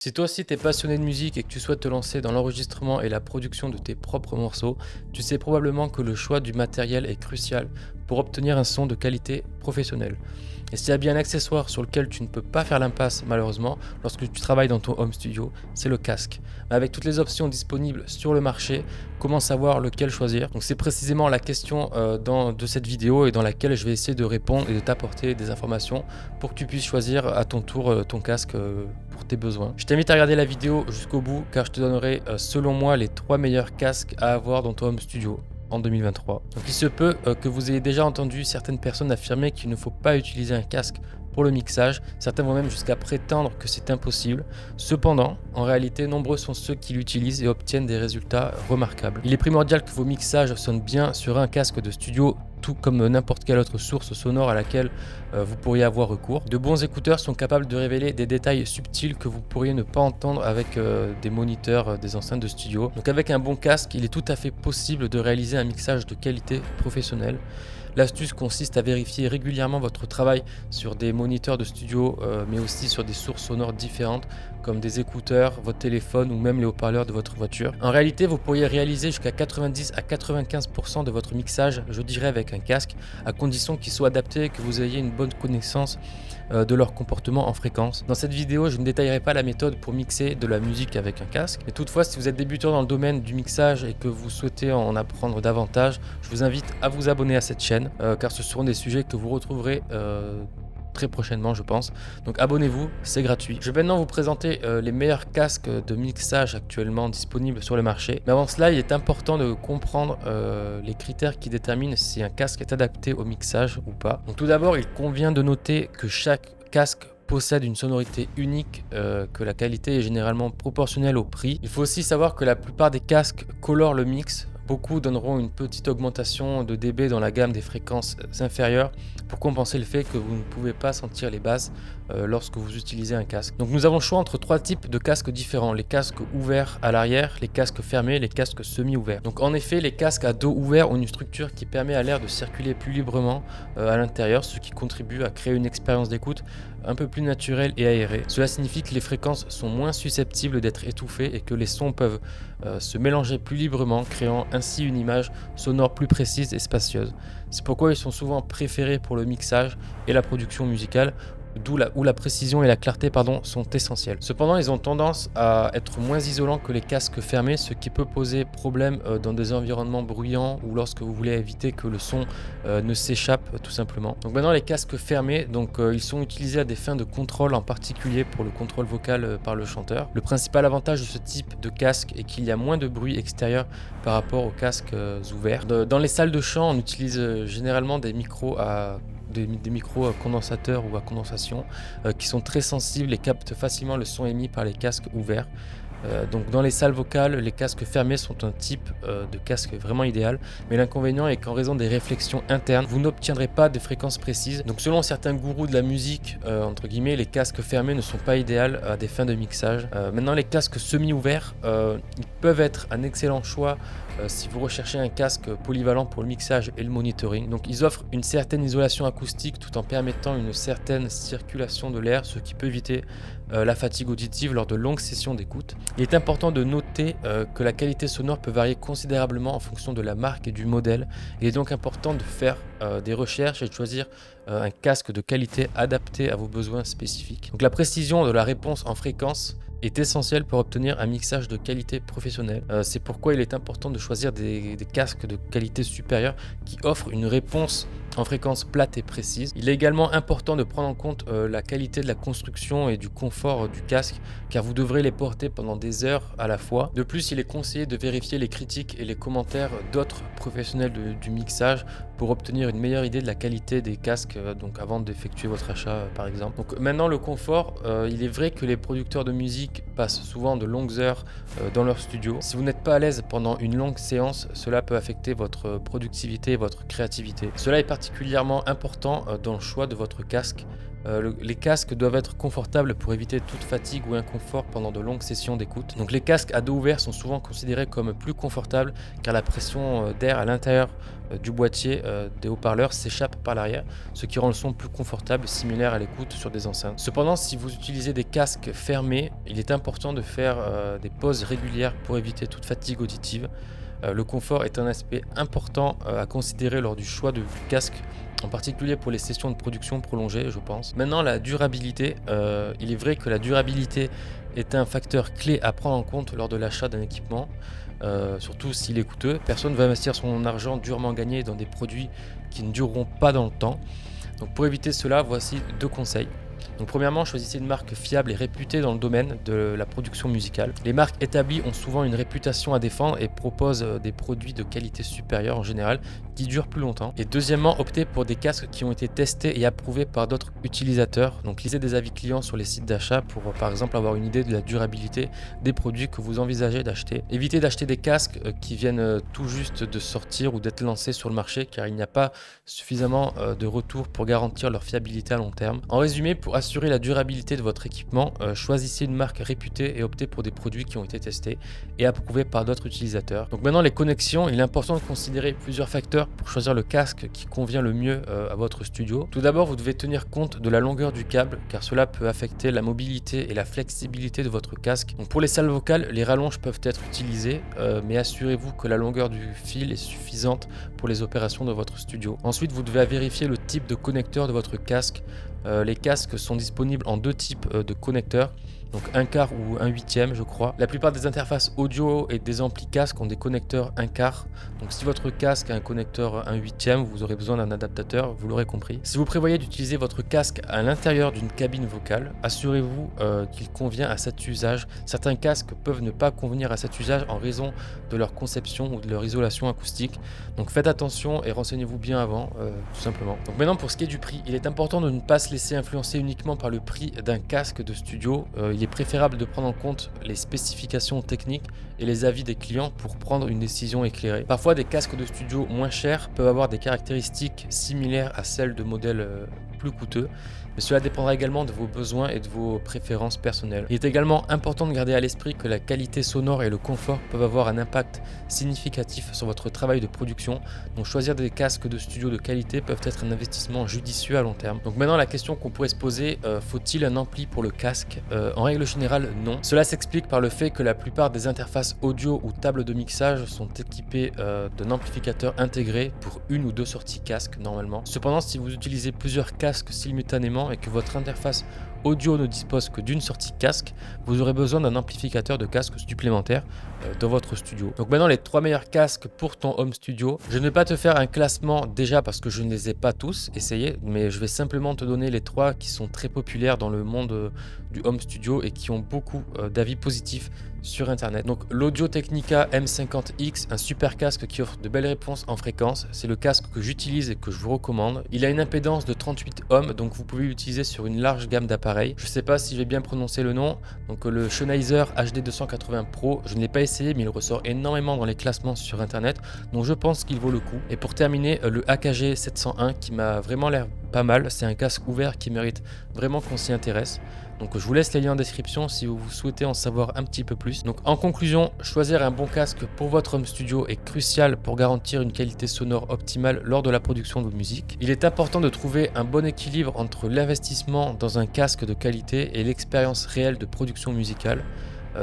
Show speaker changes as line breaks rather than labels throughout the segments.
Si toi aussi t'es passionné de musique et que tu souhaites te lancer dans l'enregistrement et la production de tes propres morceaux, tu sais probablement que le choix du matériel est crucial pour obtenir un son de qualité professionnelle. Et s'il y a bien un accessoire sur lequel tu ne peux pas faire l'impasse malheureusement lorsque tu travailles dans ton home studio, c'est le casque. Mais avec toutes les options disponibles sur le marché, comment savoir lequel choisir? Donc c'est précisément la question de cette vidéo et dans laquelle je vais essayer de répondre et de t'apporter des informations pour que tu puisses choisir à ton tour ton casque pour tes besoins. Je t'invite à regarder la vidéo jusqu'au bout car je te donnerai selon moi les 3 meilleurs casques à avoir dans ton home studio en 2023. Donc il se peut que vous ayez déjà entendu certaines personnes affirmer qu'il ne faut pas utiliser un casque pour le mixage. Certains vont même jusqu'à prétendre que c'est impossible. Cependant, en réalité, nombreux sont ceux qui l'utilisent et obtiennent des résultats remarquables. Il est primordial que vos mixages sonnent bien sur un casque de studio, tout comme n'importe quelle autre source sonore à laquelle vous pourriez avoir recours. De bons écouteurs sont capables de révéler des détails subtils que vous pourriez ne pas entendre avec des moniteurs, des enceintes de studio. Donc avec un bon casque, il est tout à fait possible de réaliser un mixage de qualité professionnelle. L'astuce consiste à vérifier régulièrement votre travail sur des moniteurs de studio, mais aussi sur des sources sonores différentes comme des écouteurs, votre téléphone ou même les haut-parleurs de votre voiture. En réalité, vous pourriez réaliser jusqu'à 90 à 95% de votre mixage, je dirais avec un casque, à condition qu'il soit adapté et que vous ayez une bonne connaissance de leur comportement en fréquence. Dans cette vidéo, je ne détaillerai pas la méthode pour mixer de la musique avec un casque. Mais toutefois, si vous êtes débutant dans le domaine du mixage et que vous souhaitez en apprendre davantage, je vous invite à vous abonner à cette chaîne car ce seront des sujets que vous retrouverez très prochainement je pense. Donc abonnez-vous, c'est gratuit. Je vais maintenant vous présenter les meilleurs casques de mixage actuellement disponibles sur le marché. Mais avant cela, il est important de comprendre les critères qui déterminent si un casque est adapté au mixage ou pas. Donc tout d'abord, il convient de noter que chaque casque possède une sonorité unique, que la qualité est généralement proportionnelle au prix. Il faut aussi savoir que la plupart des casques colorent le mix. Beaucoup donneront une petite augmentation de dB dans la gamme des fréquences inférieures pour compenser le fait que vous ne pouvez pas sentir les basses lorsque vous utilisez un casque. Donc nous avons le choix entre 3 types de casques différents: les casques ouverts à l'arrière, les casques fermés, les casques semi-ouverts. Donc en effet, les casques à dos ouvert ont une structure qui permet à l'air de circuler plus librement à l'intérieur, ce qui contribue à créer une expérience d'écoute un peu plus naturelle et aérée. Cela signifie que les fréquences sont moins susceptibles d'être étouffées et que les sons peuvent se mélanger plus librement, créant ainsi une image sonore plus précise et spacieuse. C'est pourquoi ils sont souvent préférés pour le mixage et la production musicale, où la précision et la clarté sont essentielles. Cependant, ils ont tendance à être moins isolants que les casques fermés, ce qui peut poser problème dans des environnements bruyants ou lorsque vous voulez éviter que le son ne s'échappe tout simplement. Donc maintenant, les casques fermés, ils sont utilisés à des fins de contrôle, en particulier pour le contrôle vocal par le chanteur. Le principal avantage de ce type de casque est qu'il y a moins de bruit extérieur par rapport aux casques ouverts. Dans les salles de chant, on utilise généralement des micros condensateurs ou à condensation qui sont très sensibles et captent facilement le son émis par les casques ouverts. Donc dans les salles vocales, les casques fermés sont un type de casque vraiment idéal, mais l'inconvénient est qu'en raison des réflexions internes, vous n'obtiendrez pas de fréquences précises. Donc selon certains gourous de la musique, entre guillemets, les casques fermés ne sont pas idéaux à des fins de mixage. Maintenant, les casques semi-ouverts, ils peuvent être un excellent choix si vous recherchez un casque polyvalent pour le mixage et le monitoring. Donc ils offrent une certaine isolation acoustique tout en permettant une certaine circulation de l'air, ce qui peut éviter la fatigue auditive lors de longues sessions d'écoute. Il est important de noter que la qualité sonore peut varier considérablement en fonction de la marque et du modèle. Il est donc important de faire des recherches et de choisir un casque de qualité adapté à vos besoins spécifiques. Donc la précision de la réponse en fréquence est essentielle pour obtenir un mixage de qualité professionnelle. C'est pourquoi il est important de choisir des casques de qualité supérieure qui offrent une réponse en fréquence plate et précise. Il est également important de prendre en compte la qualité de la construction et du confort du casque, car vous devrez les porter pendant des heures à la fois. De plus, il est conseillé de vérifier les critiques et les commentaires d'autres professionnels du mixage pour obtenir une meilleure idée de la qualité des casques avant d'effectuer votre achat par exemple. Donc maintenant, le confort, il est vrai que les producteurs de musique passent souvent de longues heures dans leur studio. Si vous n'êtes pas à l'aise pendant une longue séance, cela peut affecter votre productivité et votre créativité. Cela est particulièrement important dans le choix de votre casque Les casques doivent être confortables pour éviter toute fatigue ou inconfort pendant de longues sessions d'écoute. Donc les casques à dos ouvert sont souvent considérés comme plus confortables car la pression d'air à l'intérieur du boîtier des haut-parleurs s'échappe par l'arrière, ce qui rend le son plus confortable, similaire à l'écoute sur des enceintes. Cependant, si vous utilisez des casques fermés, il est important de faire des pauses régulières pour éviter toute fatigue auditive. Le confort est un aspect important à considérer lors du choix du casque, en particulier pour les sessions de production prolongées, je pense. Maintenant, la durabilité. Il est vrai que la durabilité est un facteur clé à prendre en compte lors de l'achat d'un équipement, surtout s'il est coûteux. Personne ne va investir son argent durement gagné dans des produits qui ne dureront pas dans le temps. Donc pour éviter cela, voici 2 conseils. Donc premièrement, choisissez une marque fiable et réputée dans le domaine de la production musicale. Les marques établies ont souvent une réputation à défendre et proposent des produits de qualité supérieure en général qui durent plus longtemps. Et deuxièmement, optez pour des casques qui ont été testés et approuvés par d'autres utilisateurs. Donc lisez des avis clients sur les sites d'achat pour par exemple avoir une idée de la durabilité des produits que vous envisagez d'acheter. Évitez d'acheter des casques qui viennent tout juste de sortir ou d'être lancés sur le marché car il n'y a pas suffisamment de retours pour garantir leur fiabilité à long terme. En résumé, pour assurer la durabilité de votre équipement, choisissez une marque réputée et optez pour des produits qui ont été testés et approuvés par d'autres utilisateurs. Donc maintenant, les connexions, il est important de considérer plusieurs facteurs pour choisir le casque qui convient le mieux à votre studio. Tout d'abord, vous devez tenir compte de la longueur du câble car cela peut affecter la mobilité et la flexibilité de votre casque. Donc pour les salles vocales, les rallonges peuvent être utilisées, mais assurez-vous que la longueur du fil est suffisante pour les opérations de votre studio. Ensuite, vous devez vérifier le type de connecteur de votre casque. Les casques sont disponibles en 2 types de connecteurs, donc un quart ou un huitième je crois. La plupart des interfaces audio et des amplis casques ont des connecteurs un quart. Donc si votre casque a un connecteur un huitième, vous aurez besoin d'un adaptateur, vous l'aurez compris. Si vous prévoyez d'utiliser votre casque à l'intérieur d'une cabine vocale, assurez-vous qu'il convient à cet usage. Certains casques peuvent ne pas convenir à cet usage en raison de leur conception ou de leur isolation acoustique. Donc faites attention et renseignez-vous bien avant, tout simplement. Donc maintenant pour ce qui est du prix, il est important de ne pas se laisser influencer uniquement par le prix d'un casque de studio. Il est préférable de prendre en compte les spécifications techniques et les avis des clients pour prendre une décision éclairée. Parfois, des casques de studio moins chers peuvent avoir des caractéristiques similaires à celles de modèles plus coûteux, mais cela dépendra également de vos besoins et de vos préférences personnelles. Il est également important de garder à l'esprit que la qualité sonore et le confort peuvent avoir un impact significatif sur votre travail de production, donc choisir des casques de studio de qualité peuvent être un investissement judicieux à long terme. Donc maintenant la question qu'on pourrait se poser, faut-il un ampli pour le casque? En règle générale non. Cela s'explique par le fait que la plupart des interfaces audio ou tables de mixage sont équipées d'un amplificateur intégré pour une ou deux sorties casque normalement. Cependant, si vous utilisez plusieurs casques simultanément et que votre interface audio ne dispose que d'une sortie casque, vous aurez besoin d'un amplificateur de casque supplémentaire dans votre studio. Donc maintenant les 3 meilleurs casques pour ton home studio. Je ne vais pas te faire un classement déjà parce que je ne les ai pas tous essayés, mais je vais simplement te donner les 3 qui sont très populaires dans le monde du home studio et qui ont beaucoup d'avis positifs sur internet. Donc l'Audio Technica M50X, un super casque qui offre de belles réponses en fréquence. C'est le casque que j'utilise et que je vous recommande. Il a une impédance de 38 ohms, donc vous pouvez l'utiliser sur une large gamme d'appareils. Je ne sais pas si je vais bien prononcer le nom. Donc le Sennheiser HD 280 Pro, je ne l'ai pas essayé mais il ressort énormément dans les classements sur internet, donc je pense qu'il vaut le coup. Et pour terminer, le AKG 701 qui m'a vraiment l'air pas mal. C'est un casque ouvert qui mérite vraiment qu'on s'y intéresse. Donc je vous laisse les liens en description si vous souhaitez en savoir un petit peu plus. Donc en conclusion, choisir un bon casque pour votre home studio est crucial pour garantir une qualité sonore optimale lors de la production de musique. Il est important de trouver un bon équilibre entre l'investissement dans un casque de qualité et l'expérience réelle de production musicale.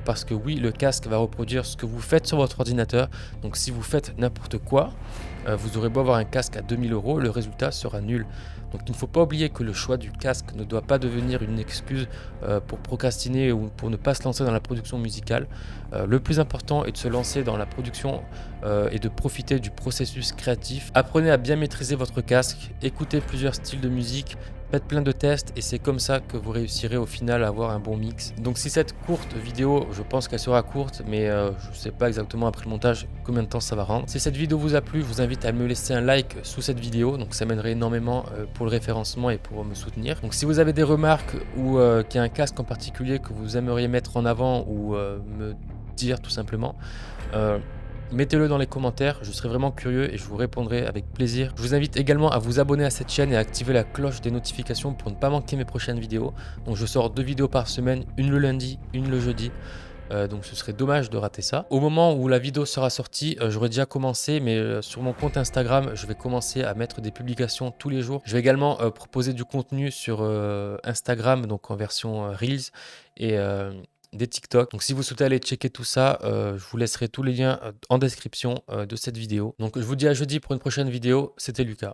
Parce que oui, le casque va reproduire ce que vous faites sur votre ordinateur. Donc si vous faites n'importe quoi, vous aurez beau avoir un casque à 2000 €, le résultat sera nul. Donc il ne faut pas oublier que le choix du casque ne doit pas devenir une excuse pour procrastiner ou pour ne pas se lancer dans la production musicale. Le plus important est de se lancer dans la production et de profiter du processus créatif. Apprenez à bien maîtriser votre casque, écoutez plusieurs styles de musique, faites plein de tests et c'est comme ça que vous réussirez au final à avoir un bon mix. Donc si cette courte vidéo, je pense qu'elle sera courte, mais je ne sais pas exactement après le montage combien de temps ça va rendre. Si cette vidéo vous a plu, je vous invite à me laisser un like sous cette vidéo, donc ça m'aiderait énormément pour le référencement et pour me soutenir. Donc si vous avez des remarques ou qu'il y a un casque en particulier que vous aimeriez mettre en avant ou me dire tout simplement, Mettez-le dans les commentaires, je serai vraiment curieux et je vous répondrai avec plaisir. Je vous invite également à vous abonner à cette chaîne et à activer la cloche des notifications pour ne pas manquer mes prochaines vidéos. Donc je sors 2 vidéos par semaine, une le lundi, une le jeudi. Donc ce serait dommage de rater ça. Au moment où la vidéo sera sortie, j'aurai déjà commencé, mais sur mon compte Instagram, je vais commencer à mettre des publications tous les jours. Je vais également proposer du contenu sur Instagram, donc en version Reels et des TikTok. Donc si vous souhaitez aller checker tout ça, je vous laisserai tous les liens en description de cette vidéo. Donc je vous dis à jeudi pour une prochaine vidéo. C'était Lucas.